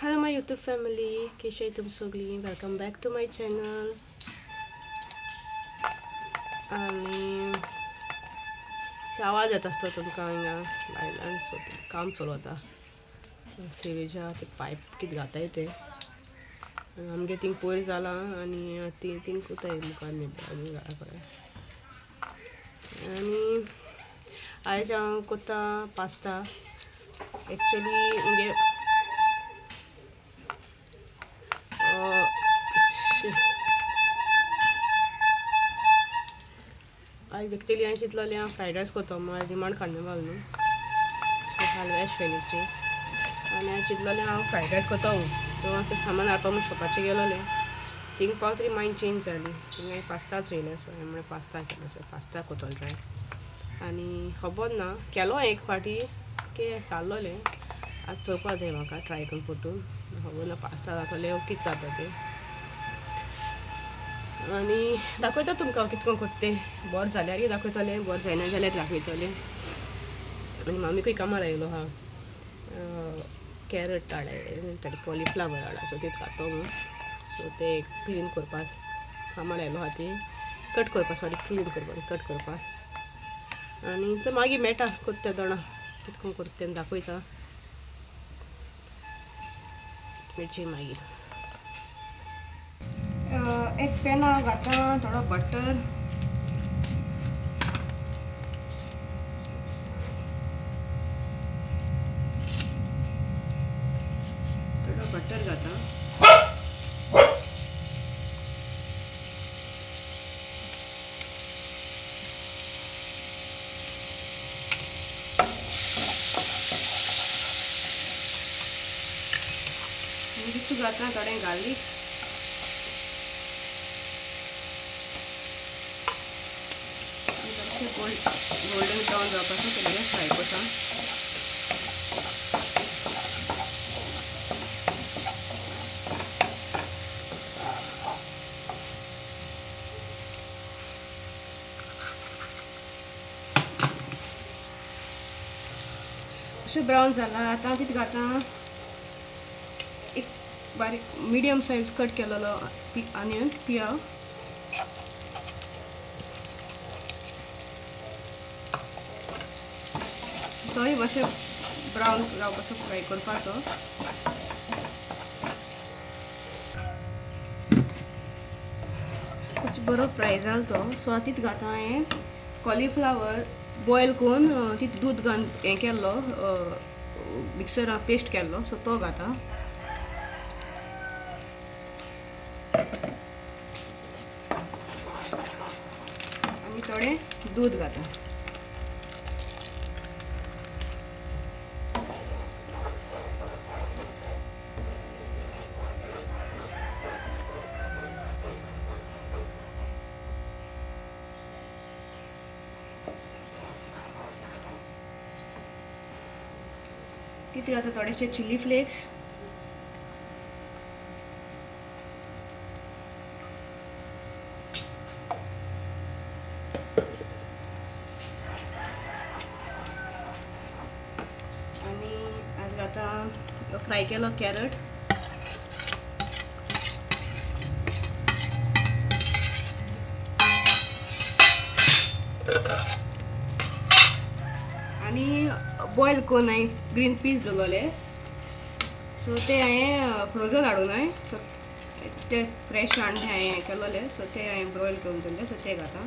Hello my YouTube family, Kesha तुम सगळी welcome back to my channel. आणि आवाज येत असतो तुमकां हिंगा लायल्यान सो काम चालू आता सेवेच्या ते पायप कितें घाताय ते आमगे थिंग पयर जाला आनी ती थिंग कोताय मुखार न्ही घरा कडेन. आनी आयज हांव कोत्ता पास्ता. एक्चुली म्हणजे आज एक्चुअली हांवें चिंतलोलें हांव फ्रायड रायस करता म्हळ्यार डिमांड कार्निवाल न्हू सो फाल्यां एश वेनसडे आनी हांवें चिंतलोलें हांव फ्रायड रायस करता तो तें सामान हाडपा म्हूण शॉपाचेर गेलोलें थिंग पावतरी मायंड चेंज जाली. थिंग हांवें पास्ताच वयलें सो हांवें म्हळें पास्ता केलो सो पास्ता कोतोलें ट्राय आनी खबर ना केलो हांवें एक फावटी की चाललोलें आज चोवपा जाय म्हाका ट्राय करून परतून खबर ना पास्ता जातोलें कितें जाता तें आनी दाखयता तुमकां कितें करून कोत्ता तें बरें जाल्यार दाखयतलें बरें जायना जाल्यार दाखयतलें. आनी मामीकूय कामार आयलो हा कॅरट हाडे कॉलीफ्लावर हाडा सो तें काडटो म्हूण सो ते क्लीन करपा कामार आयलो हा ती कट करपा सॉरी क्लीन करपा कट करपा आनी चल मागीर मेळटा कोत्ता दोणा कितें करून कोत्ता तें दाखयता मेळची मागीर. एक पॅन घाता थोडो बटर घाता तितू घाता थोडें गार्लीक गोल्डन ब्राउन जावपाचो तें फ्राय करता. अशें ब्रावन जाला आतां कितें घाता एक बारीक मिडियम सायज कट केलेलो ऑनियन पियाव तोय मातशें ब्रावन जावपाचो फ्राय करपाचो. बरो फ्राय जालो तो सो आतां तितूंत घाता हांवें कॉलीफ्लावर बॉयल करून तितूंत दूद घालून हें केल्लो मिक्सरान पेस्ट केल्लो सो तो घाता आनी थोडें दूद घाता. कितें घाता थोडेशे चिली फ्लेक्स आनी आज घाता फ्राय केलो कॅरट आनी बॉयल करून हांवें ग्रीन पीस दवरलेले सो ते हांवें फ्रोजन हाडून हांवें सो ते फ्रेश हाडून हांवें हें केलोले सो ते हांवें बॉयल करून दवरले सो ते घाता.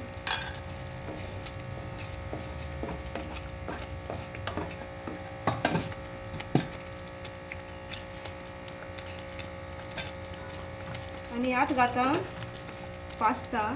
आनी आतां घाता पास्ता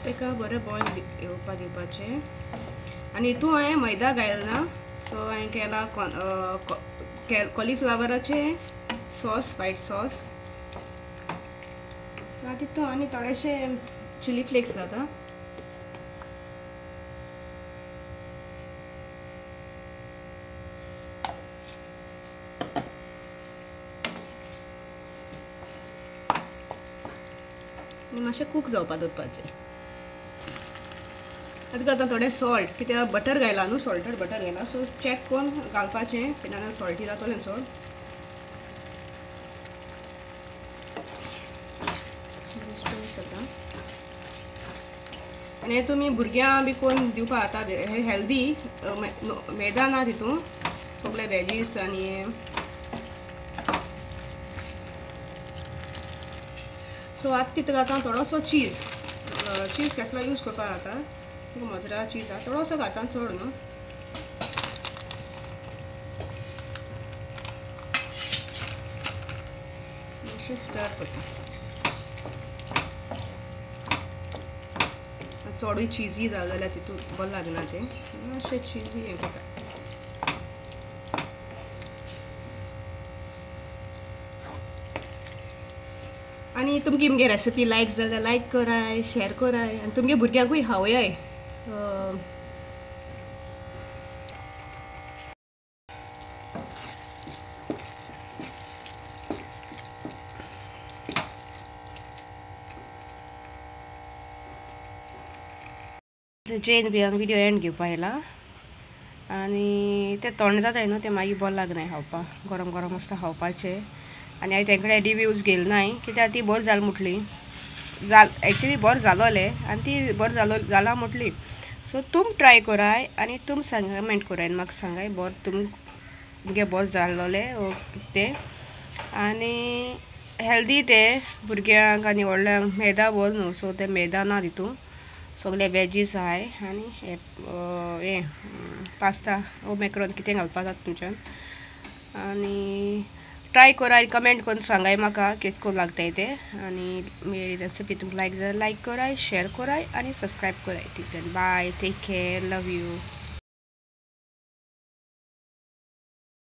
तेका बरें बॉयल येवपा दिवपाचें आनी हितून हांवें मैदा घालना सो हांवें केला कॉलीफ्लावराचे सॉस, व्हाईट सॉस. सो आता तितून आनी थोडेशे चिली फ्लेक्स घालता. आनी मातशें कूक जावपाक दवरपाचें. आतां थोडें सॉल्ट, कित्याक बटर घायला न्हू, सॉल्टेड बटर घायला, सो चॅक करून घालपाचें, तेन्ना सॉल्टी जातलें चड. आनी तुमी भुरग्यां बी कोण दिवपा जाता, हे हेल्दी, मैदा ना तितून, सगळे वेजीस आनी सो आतां तितून घालता थोडोसो चीज. चीज कसलो यूज करपा जाता, मोजरेला चीज आहा थोडोसो घालता, चड न्हू. मातशें स्टर करता. चडूय चिजी जालें जाल्यार तितून बरें लागना तें, मातशें चिजी हें करता. आनी तुमची मुगे रेसिपी लायक जाल्यार लायक कराय, शेअर कराय, आनी तुमगे भुरग्यांकूय खावयाय. जैन बिर्याणी व्हिडिओ एंड घेवपा येयला. आनी ते तोंड जाताय न्हू, ते मागीर बरें लागनाय खावपाक, गरम गरम आसता खावपाचें. आनी हांवें तेंकडे रिव्यूज घेल नाय, कित्याक ती बरी जाल म्हटली. एक्चुली बरें जालोलें आनी ती बरें जाला म्हटली. सो तुम ट्राय कराय आनी तुम सांगा, कमेंट कराय, म्हाका सांगाय बरें तुमगे बरें जालोलें तें. आनी हेल्दी ते भुरग्यांक आनी व्हडल्यांक, मैदा बरो न्हू, सो ते मैदा ना तितून, सगळे वेजीस आहाय. आनी हे पास्ता वो मॅक्रोन कितें घालपा जाता तुमच्यान. आनी ट्राय कराय, कमेंट करून सांगाय म्हाका केस कोन लागताय ते. आनी मेरी रेसिपी तुमकां लायक जाल्यार लायक कराय, शेअर कराय आनी सबस्क्रायब कराय. ठीक आहे, bye, take care, love you.